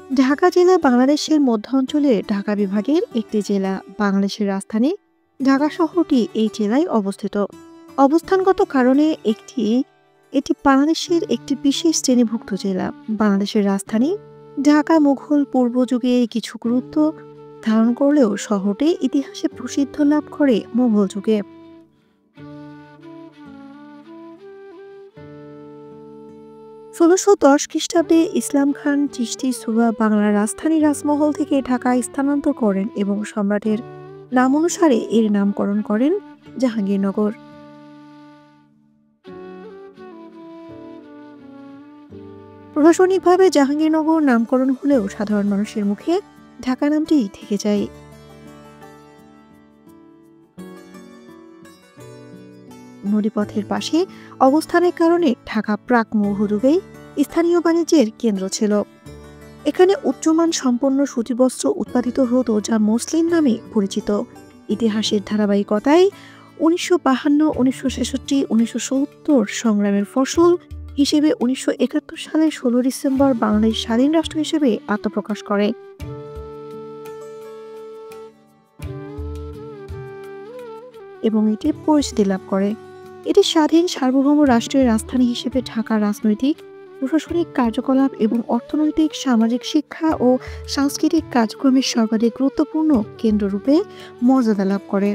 ঢাকা জেলা বাংলাদেশের মধ্যাঞ্চলের ঢাকা বিভাগের একটি জেলা। বাংলাদেশের রাজধানী ঢাকা শহরটি এই জেলায় অবস্থিত। অবস্থানগত কারণে এটি বাংলাদেশের একটি বিশেষ শ্রেণীভুক্ত জেলা। বাংলাদেশের রাজধানী ঢাকা মুঘল পূর্ব যুগে কিছু গুরুত্ব ধারণ করলেও শহরটি ইতিহাসে প্রসিদ্ধ লাভ করে মুঘল যুগে। ১৬১০ খ্রিস্টাব্দে ইসলাম খান চিশতি সুবা বাংলার রাজধানী রাজমহল থেকে ঢাকায় স্থানান্তর করেন এবং সম্রাটের নাম অনুসারে এর নামকরণ করেন জাহাঙ্গীরনগর। প্রশাসনিকভাবে জাহাঙ্গীরনগর নামকরণ হলেও সাধারণ মানুষের মুখে ঢাকা নামটি থেকে যায়। নদীপথের পাশে অবস্থানের কারণে ঢাকা প্রাক মৌর্য যুগেই স্থানীয় বাণিজ্যের কেন্দ্র ছিল। এখানে উচ্চমান সম্পন্ন সুতিবস্ত্র উৎপাদিত হতো, যা মসলিন নামে পরিচিত। ইতিহাসের ধারাবাহিকতায় ১৯৫২, ১৯৬৬, ১৯৭০ সংগ্রামের ফসল হিসেবে ১৯৭১ সালের ১৬ ডিসেম্বর বাংলাদেশ স্বাধীন রাষ্ট্র হিসেবে আত্মপ্রকাশ করে এবং এটি পরিচিতি লাভ করে। এটি স্বাধীন সার্বভৌম রাষ্ট্রের রাজধানী হিসেবে ঢাকা রাজনৈতিক, প্রশাসনিক কার্যকলাপ এবং অর্থনৈতিক, সামাজিক, শিক্ষা ও সাংস্কৃতিক কার্যক্রমের সর্বাধিক গুরুত্বপূর্ণ কেন্দ্ররূপে মর্যাদা লাভ করে।